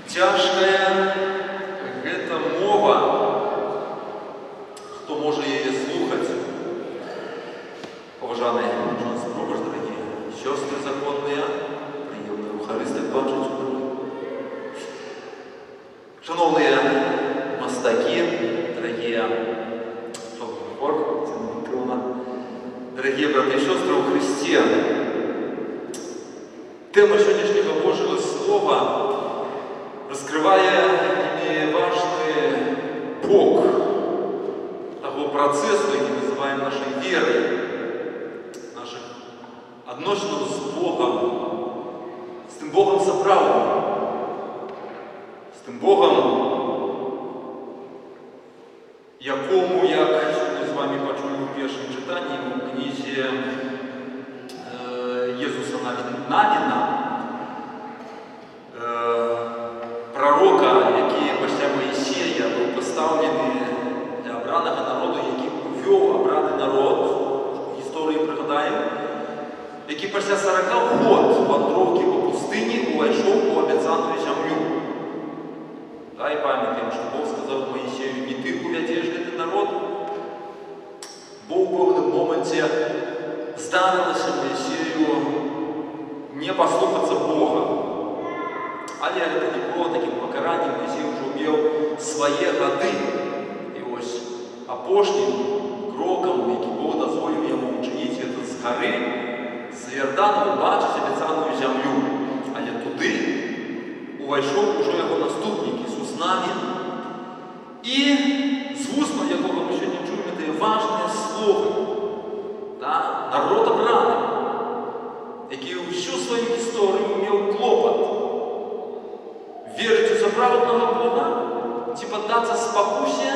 Цяжкая гэта мова, хто можа яе слухаць. Паважаныя спробы, дорогие сёстры законныя, прыемна Эўхарыстыю бачыць. Шановныя мастакі, дорогие хор, дорогие браты и сестры у Христе, тема сегодняшнего Божьего Слова раскрывая важный бок того процесса, который мы называем нашей верой, наших отношений с Богом, с тем Богом соправленным, с тем Богом, якому, як сьогодні з вами почули у першому читанні у книзі Єсуса Навіна, пророка, який після Моїсея був поставлений для обраного народу, який увів обраний народ, в історії пригадаємо, який після 40 років вандровки по пустині увійшов у обіцяну землю. Да, і пам'ятаємо, що Бог сказав Моїсею: не ти уведеш цей народ. Бог в певному моменті здарилося Моїсею не послухатися Бога. Але це не було таким покаранням, Моїсей вже мав свої годи. І ось апошнім кроком, який Бог дозволив йому вчинити, це з гори, з Йордану, бачить обіцяну землю. Але туди увійшов уже його наступник Ісус Навін. І з вуст, якого ми сьогодні чуємо, це важне слово. Да? Народ обраний, який всю свою історію мав клопот. Верить у заправедного Бога, поддаться спокусе,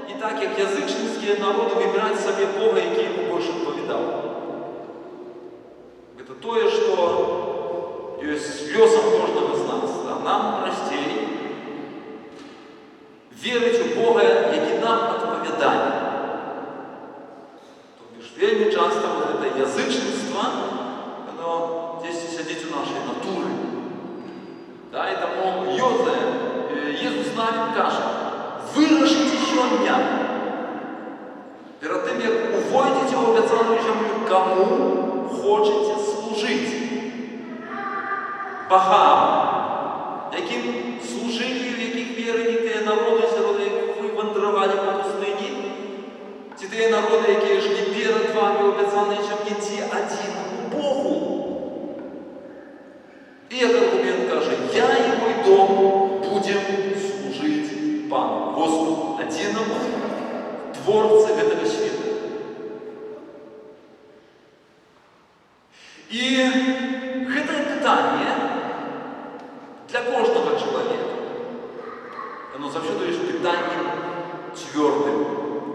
и так как языческие народы выбирать себе Бога, який ему больше повидал. Это то, что есть лесом кожного из нас. Да? Нам простей верить у Бога, який нам отповедает. То бишь, вельми часто вот это язычество, оно здесь сидит у нашей натуры. Да, и тому Єсус Навін каже: вирушіть щодня. Перед тим, як увойдете в обіцяну землю, кому хочете служити? Богам. Яким служінням, в яких вірені ті народи, які ви вандровали по пустині, ті народи, які жили перед вами в обіцяній землі, ті один Богу. И этот аргумент каже: я и мой дом будем служить Пану, Господу, одиному, Творцу этого света. И это питание для каждого человека, оно завжди есть питанием твердым,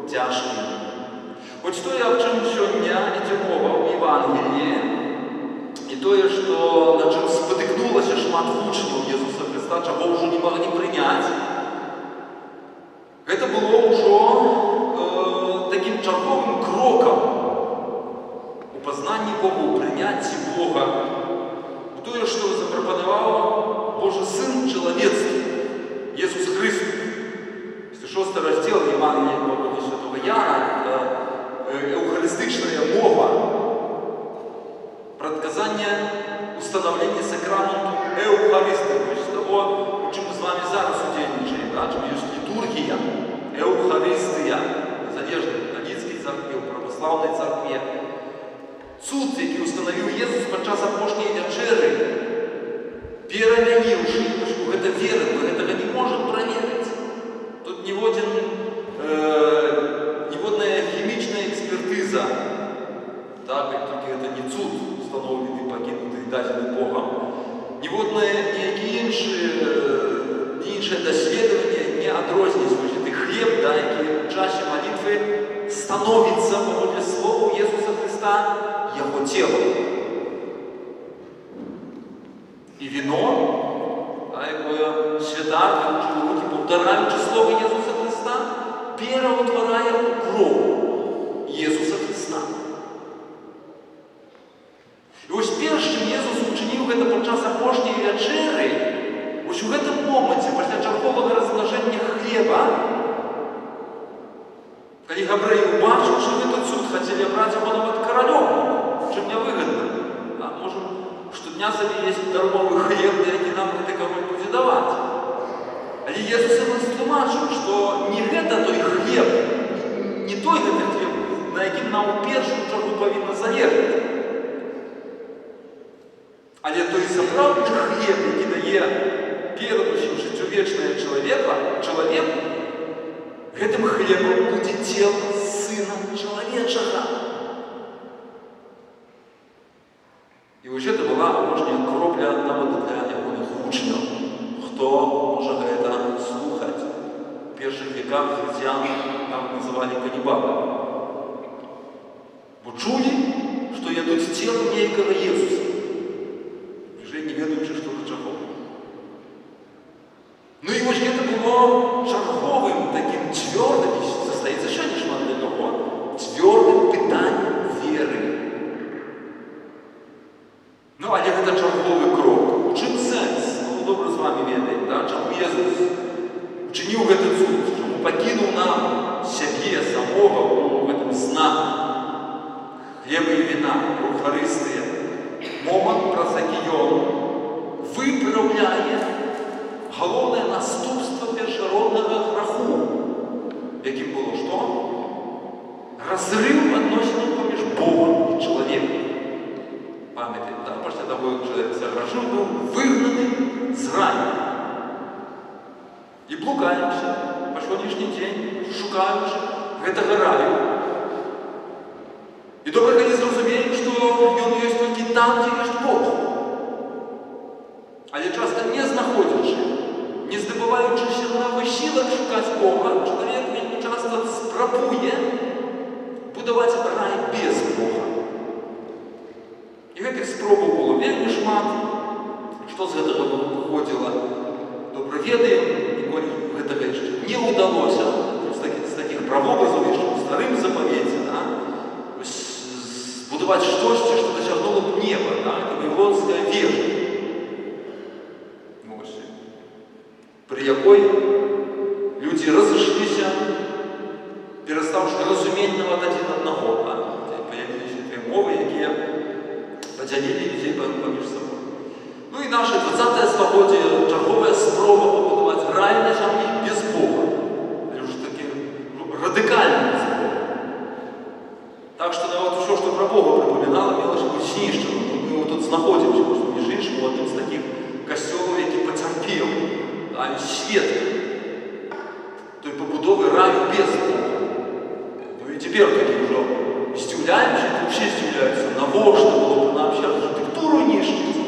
тяжким. Вот что я вчим сьогодні іде мова в Євангелії, і то, що на чим спотикнулося шмат учнів Ісуса Христа, чого вже не могли прийняти, це було вже таким черговим кроком у познанні Бога, у прийнятті Бога, у то, що запропонував Божий Син чоловічий, Ісус Христос. 6 розділ Євангелія від Святого Яна, евхаристична мова, предказання установлення сакраменту Еухаристії, тобто того, у чому ми з вами зараз удільничаємо, да? Чому є літургія, Еухаристія, залежно в католицькій церкві, у православній церкві. Суд, який установив Єсус під час апошньої вечері, перемінивши, що це віра, ми цього не можемо перевірити. Тут ніводна хімічна експертиза, так, як тільки це не суд, встановлений, покинутий, дадений Богом, ніякі інші дослідження не відрізняють. Це хліб, да, який в часі молитви становиться, по Слову Ісуса Христа, Його тілом. І вино, да, яке святар, руки, повторяючи Слово Ісуса Христа, переутворяє кров Ісуса Христа. І ось перш чим Єсус учинив це під час апошньої вечері, ось у цьому хлеба, калі габрэі, убачыўшы гэты цуд, хацелі браць яго нават каралём, чым нявыгадна. Можам штодня сабе есці дармовы хлеб, які нам гэты кароль будзе даваць. Але Jesús ім растлумачыў, што не гэта той хлеб, не той гэты хлеб, на якім нам у першую чаргу павінна залежаць. Але той сапраўдны хлеб, які дае перадусім жыццё вечнае чалавек, гэтым хлебам будзе цела Сына Чалавечага. І вось гэта была апошняя кропля нават для ягоных вучняў. Хто можа гэта слухаць? У першых веках хрысціян там называлі канібаламі. Бо чулі, што ядуць цела нейкага Jesúsa, вже не ведаючы, што да чаго. Ну і вось гэта было чарговым такім цвёрдым, застаецца ще не шмат для кого, цвёрдым пытаннем веры. Ну, але гэта чарговы крок. У чым сэнс? Ну, добра з вами ведаем, да? Чаму Jesús учыніў гэты цуд, чаму пакінуў нам сябе самога у гэтым знаку хлеба і віна, Евхарыстыя. Момант, праз які ён выпраўляе галоўнае наступства першароднага граху, якім было што? Разрыў адносінаў паміж Богом і чалавекам. Памятаем, да? Пасля таго, як чалавек саграшыў, быў выгнаны з раю. І блукаемся па сённяшні дзень, шукаючы гэтага раю. І добра, калі зразумеем, што ён ёсць толькі там, дзе ёсць Бог. Але часта не знаходзячы, не здабываючыся на высілак шукаць Бога, чалавек вельмі часта спрабуе будаваць рай без Бога. І гэтых спробаў было вельмі шмат. Што з гэтага выходзіла? Добра ведаем, ніколі гэтага яшчэ не ўдалося. З такіх правобразаў яшчэ ў старым запавеце, да? Збудаваць штосьці, што дасягнула б неба, да? Это вавілонская вежа. Пры якой людзі разышліся, перастаўшы разумець нават адзін аднаго. Паявіліся тыя мовы, якія падзялілі людзей паміж сабой. Ну і наша 20-е стагоддзе чарговая спроба пабудаваць рай на зямлі без Бога. Але ўжо такі радыкальны без Бога. Так што нават усё, што пра Бога прыпамінала, мела ж быць знішчана. Мы тут знаходзімся, між іншым, у адным з такіх касцёлаў, які пацярпеў, а свет той пабудовы раю без Бога. Ну і цяпер такі ўжо здзіўляемся, і ўсе здзіўляюцца, навошта было б нам зараз архітэктуру нішчыць.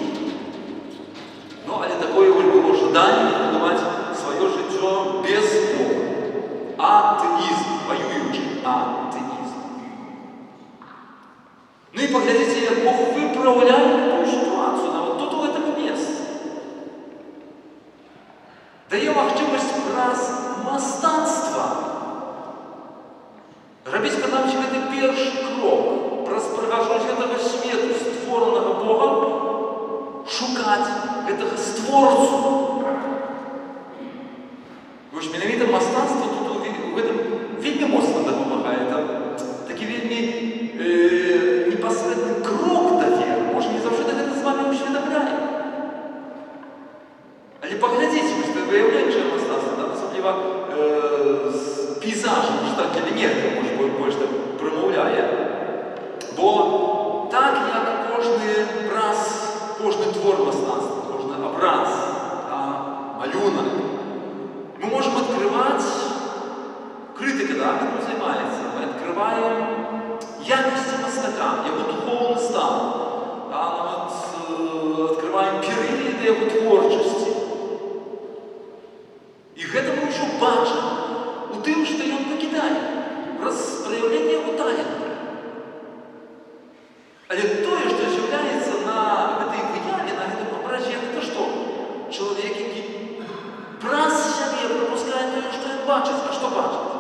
Ну, але такое было жаданне будаваць сваё жыццё без Бога. Атэізм, ваюючы атэізм. Ну і паглядзіце, як Бог выпраўляе тую сітуацыю, нават тут у гэтым месцы. Дае магчымасць праз мастацтва рабіць канамсі гэты першы крок, праз прыгажосць гэтага свету, створанага Богам, шукаць гэтага створцу. Вось менавіта мастацтва тут у гэтым вельмі моцна дапамагае. Такі вельмі непасрэдны крок да веры. Можа, не заўжды гэта з вами усведамляем. Але паглядзіце, вось это выяўленчае мастацтва, да, асабліва з пейзажам, што так для нехта, можа, больш так прамаўляе. Бо так, як кожны твор мастацтва, кожны абраз, малюнак, мы можам адкрываць, крытыка, да, гэтым займаецца, мы адкрываем якасці мастака, яго духоўны стан, да, нават адкрываем перыяды яго творчасці. І гэта мы ўжо бачым у тым, што ён пакідае, праз праяўленне яго талента. Але тое, што з'яўляецца на гэтай выяве, на гэтым абразе, гэта што? Чалавек, які праз сябе прапускае тое, што ён бачыць. А што бачыць?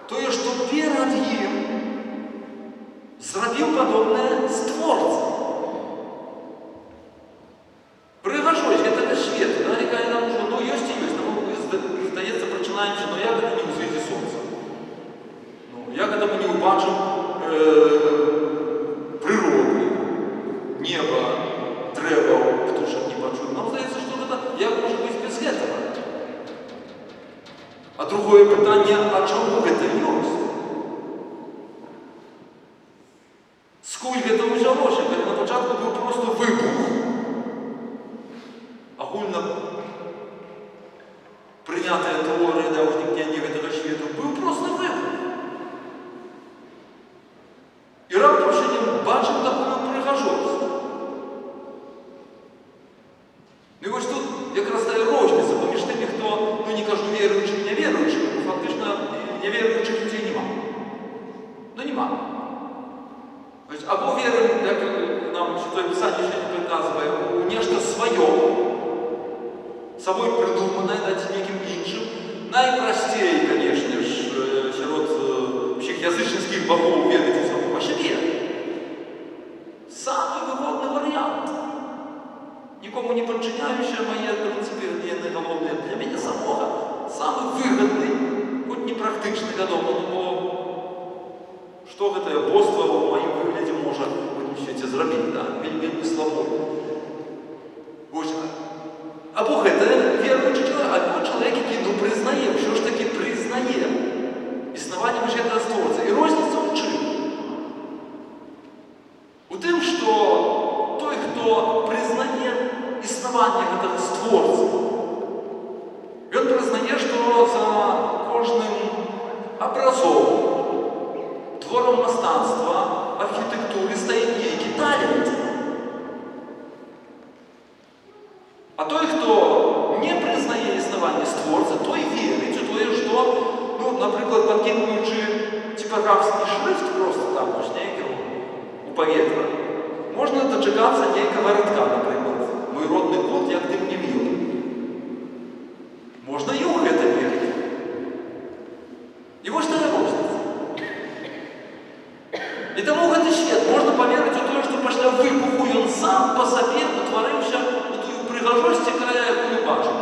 Тое, што перад ім зрабіў падобнае створца. Прыгажосць гэтага свету, да, якая нам ужо, ну, ёсць і ёсць, нам здаецца, такое питання, а чому гэта ёсць? Скуль гэта ўзялося, калі на пачатку быў просто выбух. Агульна прынятая тэорыя да ўзнікнення гэтага свету быў просто выбух. І раптам сёння бачым такую прыгажосць. І вось тут якраз тая розніца паміж тымі, хто, не кажу веруючым, не веруючым, бо фактычна неверуючых людзей нема. Нема. Або веруем, як нам Святое Писанне сьогодні приказує, у нешта сваё, сабой придуманное, ці некім іншым. Найпростей, конечно ж, сярод всіх язычніцкіх богоў верыць у самого себе. Самый выгодный вариант. Никому не подчиняющие мои принципы, не головные. Для меня самого самый выгодный, хоть не практичный, вядома, но што гэтае боства ў маім выглядзе можа в гэтым свеце зрабіць, да? Вельмі слабо. Або гэта веруючы чалавек, або чалавек, які прызнае, ўсё ж такі прызнае існаванне гэтага створцы. І розніца ў чым? У тым, што той, хто прызнае існаванне гэтага створцы, ён прызнае, што за кожным абразом, твором мастацтва, архітектуры стаіць нейкі талент. А той, хто не прызнае існаванне створцы, той верыць у тое, што, напрыклад, падкідваючы типаграфскі шрифт просто там, у паветра, можна дачакацца нейкага радка, напрыклад, мой родны кот, як ты мне мілы. Можна і ў гэта верыць. І вось тая розніца. І таму гэты свет можна паверыць у тое, што пасля выбуху ён сам па сабе утварыўся у тую прыгажосць, якую бачым.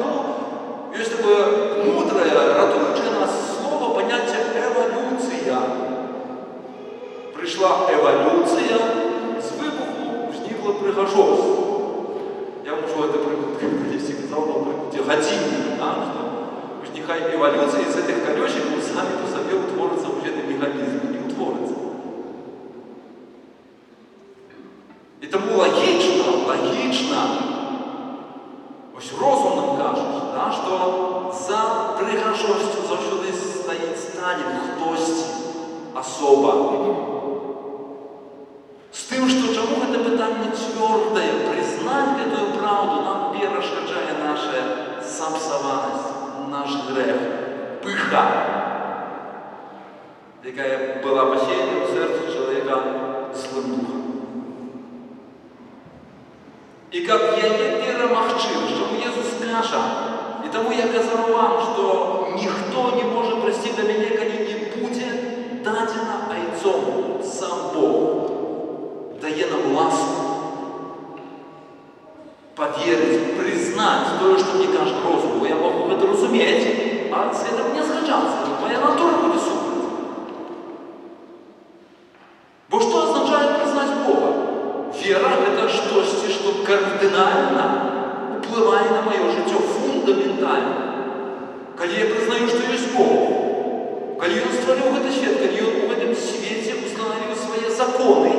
Ёсць такое мудрае, ратуючае нас слова, паняцце эвалюцыя. Прыйшла эвалюцыя, з выбуху ўзнікла прыгажосць. Я можу гэта прыклад прывесці, казаў на прыкладзе гадзінніка, што ўзнікае эвалюцыя, і з гэтых калёсікаў самі па сабе ўтворыцца ў гэтым механізме, не ўтворыцца. І таму лагічна, ось розум нам кажа, што за прыгажосцю заўсёды стаіць талент хтосьці, асоба. З тым, што чаму гэта пытанне цвёрдае, прызнаць гэтую праўду нам перашкаджае наша сапсаванасць, наш грэх, пыха, якая была пасеяна ў сэрцы чалавека злым духам. І каб яе перамагчы, што Езус кажа, і таму я казаў вам, што ніхто не можа прыйсці да мяне, калі не будзе дадзена айцом. Сам Бог дае нам ласку поверыць, прызнаць тое, што мне кажа розум, бо я могу гэта разумець, а з гэтым не згаджацца, моя натура будзе супраць. Бо што азначае прызнаць Бога? Вера – гэта штосьці, што кардынальна уплывае на маё жыццё, фундаментальна. Калі я прызнаю, што ёсць Бог, калі Ён стварыў гэты свет, калі Ён у гэтым свеце устанавіў свае законы,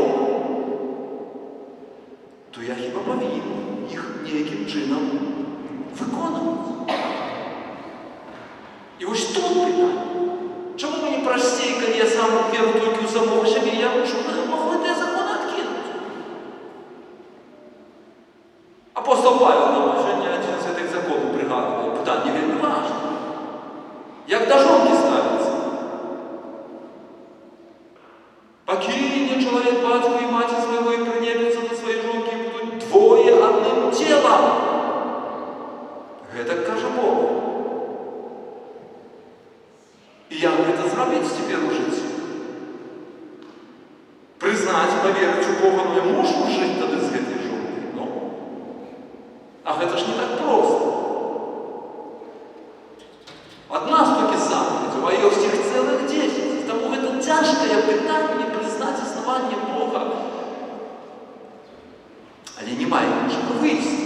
то я хіба павінен іх нейкім чынам выконваць. І вось тут пытанне. Чаму мне прасцей, калі я сам веру толькі ў самого сябе, я магу гэтыя законы адкінуць? Апостол Павел нам сёння адзін з гэтых законаў прыгадвае. Пытанне вельмі важна. Як да жонкі ставіцца? Пакіне чалавек бацьку і маці свайго і прынебіцца да сваёй жонкі і будуць двое адным целам. Гэтак кажа Бог. І як гэта зрабіць цяпер у жыцці? Прызнаць, паверыць у Бога, я мушу жыць тады з гэтай жонкай. А гэта ж не так проста. Адна столькі заповедзяў, а ёсць іх цэлых 10. Таму гэта цяжкае пытанне прызнаць існаванне Бога. Але не мае іншага выйсця.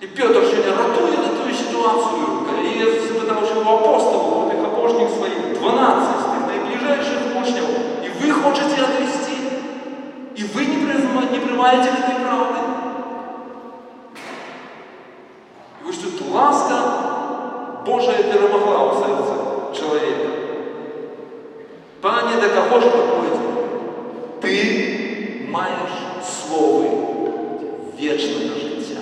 І Пётр сёння ратуе гэтую ситуацию, когда Иисус запитав его апостолов, этих апостолов своих, 12, их наиближайших учнев, и вы хотите отвести, и вы не принимаете этой правды. И вы что, ласка Божия перемогла у сердца человека. Пане, до кого ж ми пойдем? Ти маєш слово вічного життя.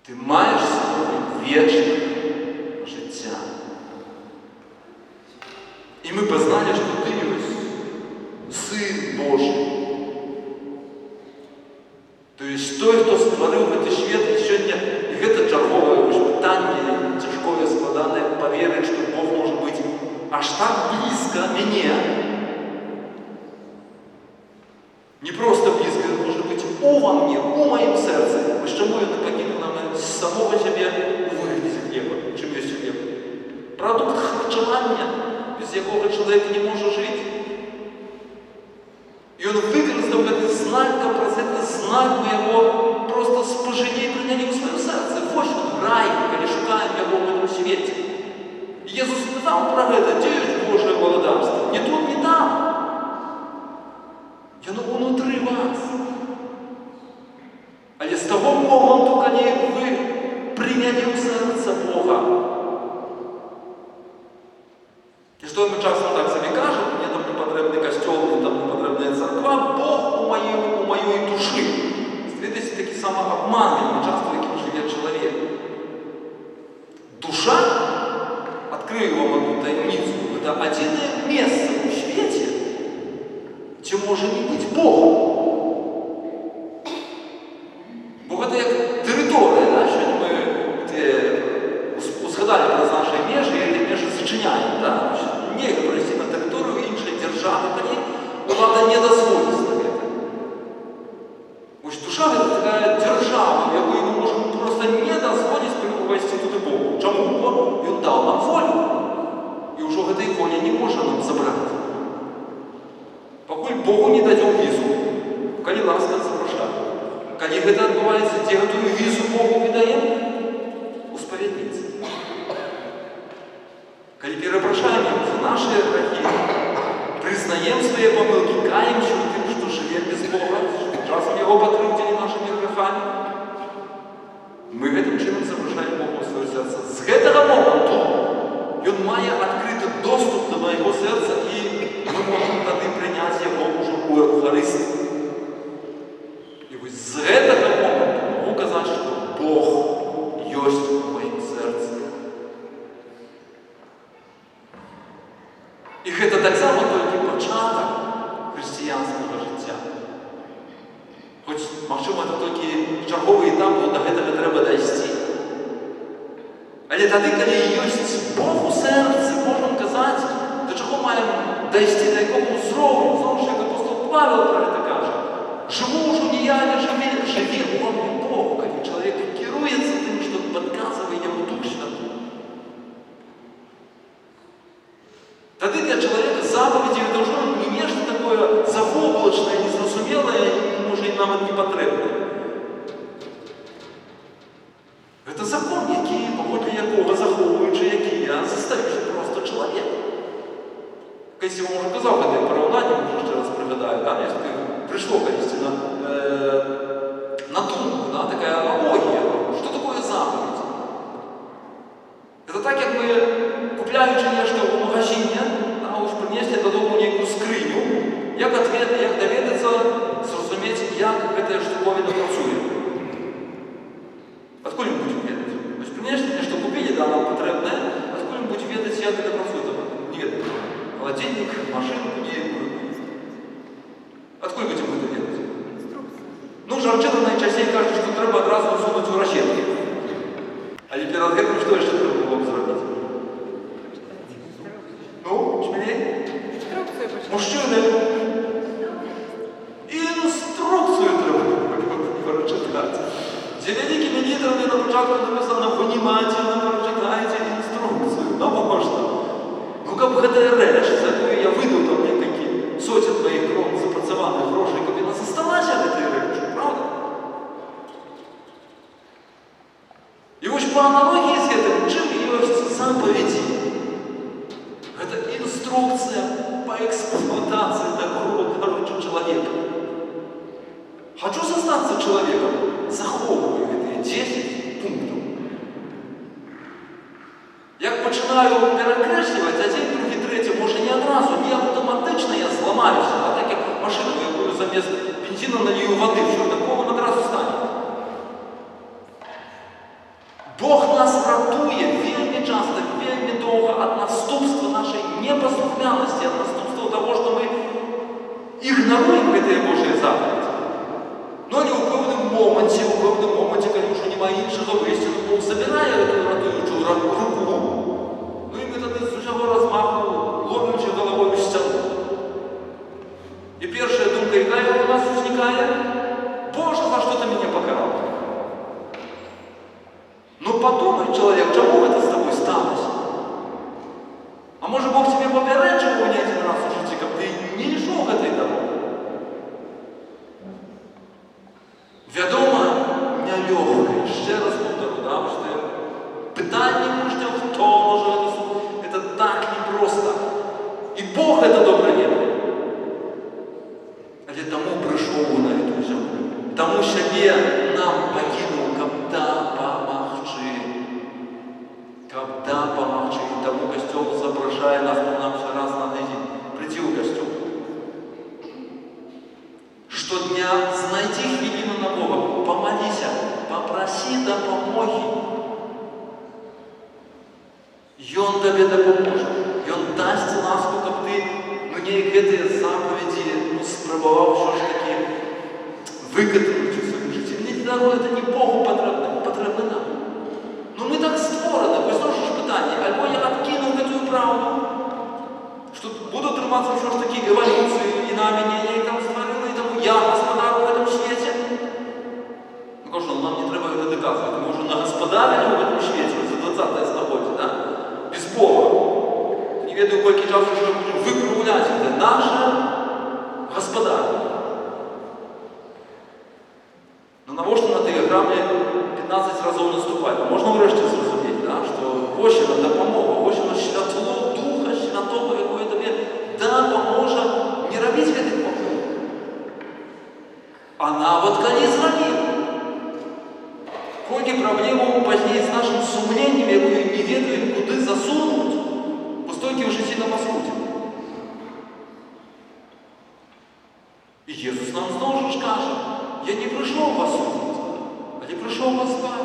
Ти маєш слово вічного життя. І ми познали, що ти ось Син Божий. Тобто той, хто створив цей світ, і сьогодні, і це чергове питання, тяжкое, складане, повірити, що Бог може бути аж так близко мне. Не просто близко, это может быть во мне, у моем сердце. Почему я не покинул нам самого себе вигляді хліба, чим є хліб? Продукт харчування, без якого чоловік не може жити. І він використав цей знак, цей знак моєго просто спожиття і прийняття у своє серце. Ось він рай, коли шукаємо його в цьому світі. Ісус сказав про це, де є Божє володарство? Не тут, не там. Оно внутри вас. Але з того моменту, коли ви прийняли у серце Бога. І що ми часто так собі кажемо, мені там не потрібний костюл, мені там не потрібна церква, Бог у моєї душі. Слідується такий самообман, вельми часто, яким живе чоловік. Душа, открою вам одну таємницю, це єдине місце у світі, де може не бути Бога. Бог це як територія, да? Сьогодні ми згадали про наші межі, і ці межі зачиняємо. Да? Не прийти на територію іншої держави, тоді влада не дозволить на це. Ось душа – це така держава, в яку ми можемо просто не дозволити ввести туди Богу. Чому? Бо Він дав нам волю. І вже цієї волі не може нам забрати. Покуль Богу не дадим візу, коли ласка запрошає. Коли це відбувається, де ту візу Богу віддаємо? У сповідниці. Коли перепрошаємо Його за наші гріхи, признаємо свої помилки, каємося тим, що живемо без Бога, що часом Його покривдили нашими гріхами, ми цим чином запрошаємо Бога у своє серце. З цього моменту Він має відкритий доступ до моєго серця, і ми можемо тоді прийняти Його уже у Евхаристії. І ось з цього моменту можу казати, що Бог є в моєму серці. І це так само тільки початок християнського життя. Хоч, можливо, це тільки черговий етап, до цього треба дійти. Але тоді, коли є Бог у серці, можемо казати, до чого маємо дійти, до якого зрову, знову ж як апостол Павел про це каже. Живу уже не я, не живе во мне Бог, коли чоловік керується тим, що підказує йому Дух Святий. Тоді для чоловіка заповіді должно бути не нечто таке завоблачне, незрозуміле, може і навіть не потрібне. Це закон, який, поводле якого заховуючи, який я заставивши просто чоловік. Якщо я вам вже казав, це порівняння, може ще раз пригадаю, да? Пришло, конечно, на думку, да? Такая аналогия. Что такое заповедь? Это так, як ми, купляючи нечто в магазині, да, ось принесли додому некую скриню, як довідатися, зрозуміти, як ця штуковина працює. Откуда мы будем ведать? То есть, принесли нечто купили, да, нам потрібне, откуда мы будем ведать, як це працює? Не ведать. Холодильник, машинку, откуда будем это делать? Ну, жарчина найчастіше каже, що треба одразу всунути у розетки. А перед этим що ще треба було б зробити? Ну, чмені? Мужчини. Інструкцію треба прочитати. За великими літерами на початку написано «Внимательно прочитайте інструкцію». Ну, можна. Ну, как бы это речь, за якою я видав там некілька сотень моїх запрацьованих грошей, як і не засталася этой речі, правда? по аналогии с этим, чым ёсць заповеди? Это инструкция по эксплуатации такого, короче, человека. Хочу застаться человеком, захоплюю эти 10 пунктов. Як починаю перекреслювати, один, другий, третій, може не одразу, не автоматично я зламаюся, а так як машину, яку замість бензину налью води, що такого одразу стане. Бог нас рятує вельми часто, вельми довго від наступства нашої непослухняності, від наступства того, що ми ігноруємо ці Божі заповіді. Ну, не у певному моменті, коли вже немає іншого вистину, Бог забирає цю рятуючу руку. Ну і ми тоді з усього розмаху, ломлячи головою в стіну. І перша думка, яка у нас возникає: Боже, за що ти мене покарав? Ну подумай, человек, чому это с тобой сталося? А може Бог тебе попереджував не один раз у житті, як ти не йшов этой дороги? Відомо, нелегке, ще раз повторю, да, що питання можна, хто може це так непросто. І Бог це добре не робить. Але тому прийшов на цю землю. Тому себе нам покинув, когда помогчи. Когда помогчи. Тому костюм запрошає нас, нам ще раз на тиждень. Приди у костюм. Щодня знайди хвилину на Бога, помолися, попроси допомоги. І Он тобі допоможе. І Он дасть ласку, щоб ти мені ці заповіді спробував все ж таки виконати в своєму житті. Мені це не Богу потрібно нам. Ну ми так створені, ви знову ж питання, або я відкинув цю правду, що буду триматися все ж таки еволюції, і на мене я їх там створила, і тому я господар в цьому світі. Ну кажу, нам не треба це доказувати, ми вже нагосподарили в цьому світі за 20-е століття, да? Без Бога. Не ведаю, скільки часу вже будемо викругляти, це наше господарство. Ну навіщо на телеграмі 15 разів наступати? Можна врешті зрозуміти, да? Що ось вона допомога, ось вона світло Духа Святого, яке тобі допоможе не робити цих помилок. А навіть коли зробив. Ході проблему пізніше з нашим сумлінням, яку не ведаємо, куди засунути, постойки в житті на паскуді. І Ісус нам знову ж каже: я не прийшов вас судити, а не прийшов вас спати.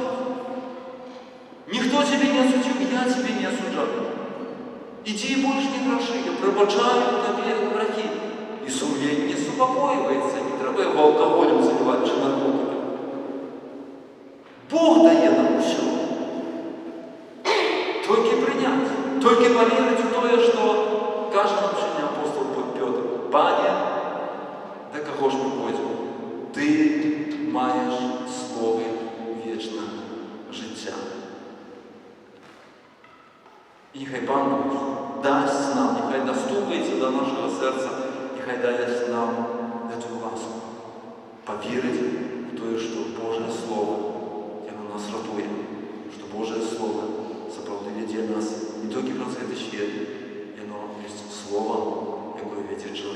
Ніхто тебе не осудив, я тебе не осуджаю. Иди и больше не гроши, я пробачаю тебе грехи. И сумление не супокоивается, не треба его алкоголем заливать, чи наркотиками. Бог дає нам все. Только принять, только поверить в то, что каже нам сьогодні апостол Петр: Пане, до кого ж ми пойдемо? Ти маєш слово вічне життя. І нехай Пан Бог дасть нам, нехай достукається до нашого серця, нехай дасть нам цю ласку. Повірити в те, що Боже Слово, яке нас рятує, що Боже Слово справді веде нас не тільки про цей світ, воно є Слово, яке веде чоловіка.